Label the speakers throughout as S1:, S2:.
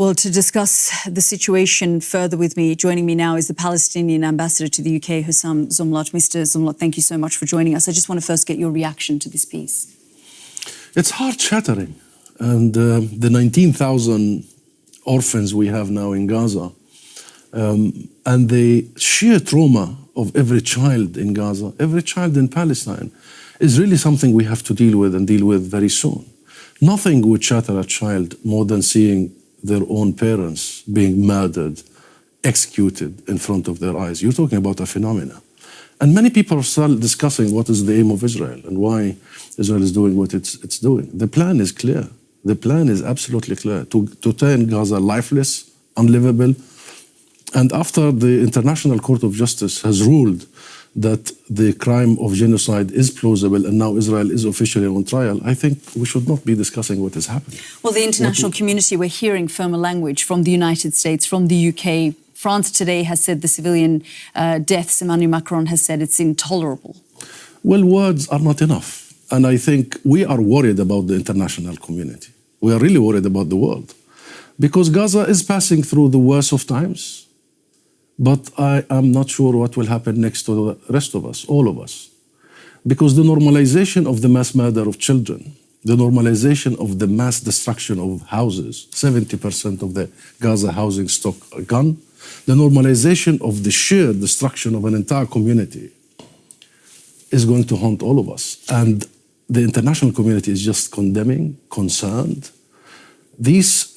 S1: Well, to discuss the situation further with me, joining me now is the Palestinian ambassador to the UK, Zomlot. Mr. Zomlot, thank you so much for joining us. I just want to first get your reaction to this piece.
S2: It's heart-shattering. And the 19,000 orphans we have now in Gaza, and the sheer trauma of every child in Gaza, every child in Palestine, is really something we have to deal with very soon. Nothing would shatter a child more than seeing their own parents being murdered, executed in front of their eyes. You're talking about a phenomenon. And many people are still discussing what is the aim of Israel and why Israel is doing what it's doing. The plan is clear. The plan is absolutely clear, to turn Gaza lifeless, unlivable. And after the International Court of Justice has ruled that the crime of genocide is plausible and now Israel is officially on trial, I think we should not be discussing what is happening.
S1: Well, the international community, we're hearing firmer language from the United States, from the UK. France today has said the civilian deaths. Emmanuel Macron has said it's intolerable.
S2: Well, words are not enough. And I think we are worried about the international community. We are really worried about the world. Because Gaza is passing through the worst of times. But I am not sure what will happen next to the rest of us, all of us. Because the normalization of the mass murder of children, the normalization of the mass destruction of houses, 70% of the Gaza housing stock are gone, the normalization of the sheer destruction of an entire community is going to haunt all of us. And the international community is just condemning, concerned. These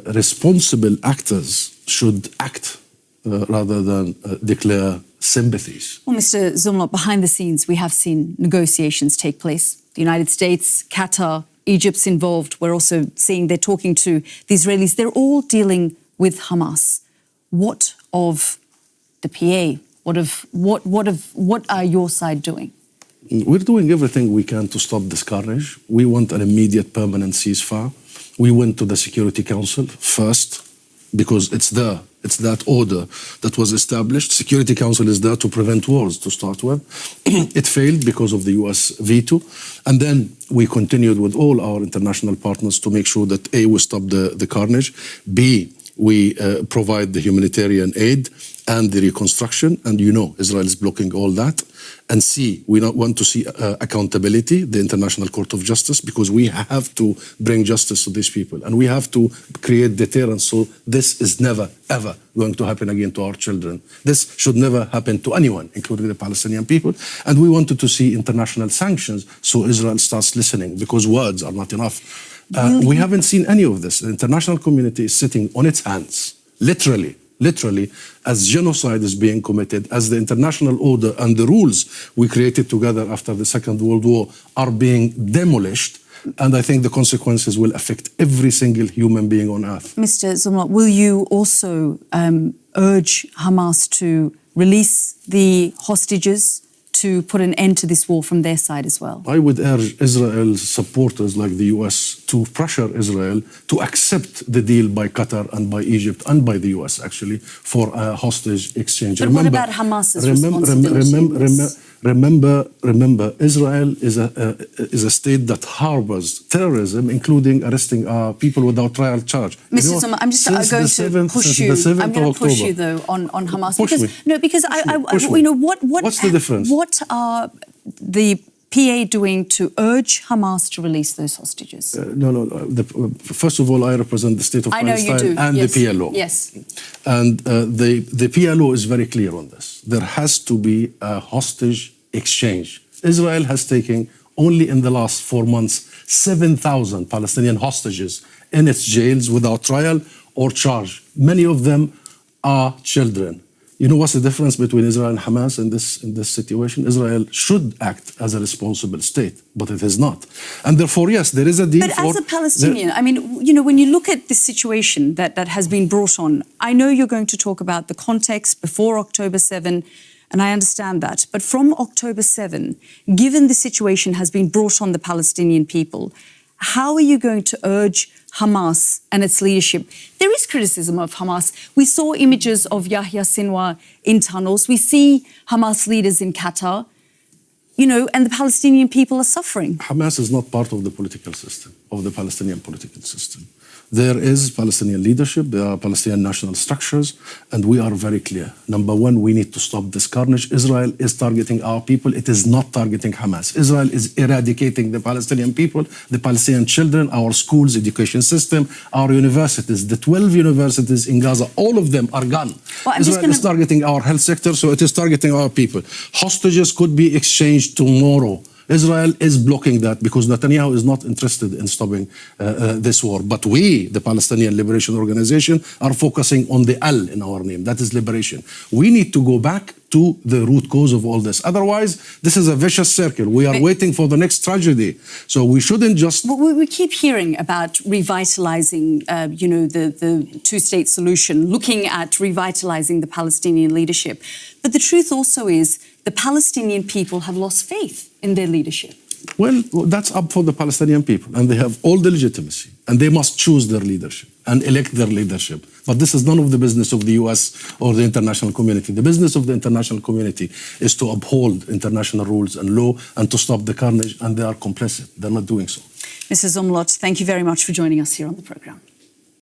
S2: responsible actors should act rather than declare sympathies.
S1: Well, Mr. Zomlot, behind the scenes, we have seen negotiations take place. The United States, Qatar, Egypt's involved. We're also seeing they're talking to the Israelis. They're all dealing with Hamas. What of the PA? What are your side doing?
S2: We're doing everything we can to stop this carnage. We want an immediate permanent ceasefire. We went to the Security Council first because it's there. It's that order that was established. Security Council is there to prevent wars, to start with. It failed because of the US veto. And then we continued with all our international partners to make sure that A, we stop the carnage, B, we provide the humanitarian aid and the reconstruction, and you know Israel is blocking all that. And C, we want to see accountability, the International Court of Justice, because we have to bring justice to these people. And we have to create deterrence so this is never, ever going to happen again to our children. This should never happen to anyone, including the Palestinian people. And we wanted to see international sanctions so Israel starts listening, because words are not enough. We haven't seen any of this. The international community is sitting on its hands, literally, as genocide is being committed, as the international order and the rules we created together after the Second World War are being demolished. And I think the consequences will affect every single human being on earth.
S1: Mr. Zomlot, will you also urge Hamas to release the hostages, to put an end to this war from their side as well?
S2: I would urge Israel's supporters like the US to pressure Israel to accept the deal by Qatar and by Egypt and by the US, actually, for a hostage exchange.
S1: But what about Hamas's responsibility?
S2: Remember, Israel is a state that harbors terrorism, incling arresting people without trial charge.
S1: Mr. Zomlot, I'm just going to push you. I'm going to push you though on Hamas.
S2: What's the difference?
S1: What are the PA doing to urge Hamas to release those hostages?
S2: First of all, I represent the state of Palestine and the PLO.
S1: Yes.
S2: And the PLO is very clear on this. There has to be a hostage exchange. Israel has taken, only in the last 4 months, 7,000 Palestinian hostages in its jails without trial or charge. Many of them are children. You know what's the difference between Israel and Hamas in this situation? Israel should act as a responsible state, but it is not. And therefore, yes, there is a deal.
S1: But as a Palestinian, I mean, you know, when you look at this situation that has been brought on, I know you're going to talk about the context before October 7, and I understand that. But from October 7, given the situation has been brought on the Palestinian people, how are you going to urge Hamas and its leadership? There is criticism of Hamas. We saw images of Yahya Sinwar in tunnels. We see Hamas leaders in Qatar, you know, and the Palestinian people are suffering.
S2: Hamas is not part of the political system, of the Palestinian political system. There is Palestinian leadership, there are Palestinian national structures, and we are very clear. Number one, we need to stop this carnage. Israel is targeting our people. It is not targeting Hamas. Israel is eradicating the Palestinian people, the Palestinian children, our schools, education system, our universities. The 12 universities in Gaza, all of them are gone.
S1: Well,
S2: Israel is targeting our health sector, so it is targeting our people. Hostages could be exchanged tomorrow. Israel is blocking that because Netanyahu is not interested in stopping this war. But we, the Palestinian Liberation Organization, are focusing on the L in our name. That is liberation. We need to go back to the root cause of all this. Otherwise, this is a vicious circle. We are waiting for the next tragedy. So we shouldn't just...
S1: We keep hearing about revitalizing, the two-state solution, looking at revitalizing the Palestinian leadership. But the truth also is the Palestinian people have lost faith in their leadership.
S2: Well, that's up for the Palestinian people, and they have all the legitimacy, and they must choose their leadership and elect their leadership. But this is none of the business of the US or the international community. The business of the international community is to uphold international rules and law and to stop the carnage, and they are complicit. They're not doing so.
S1: Mrs. Zomlot, thank you very much for joining us here on the program.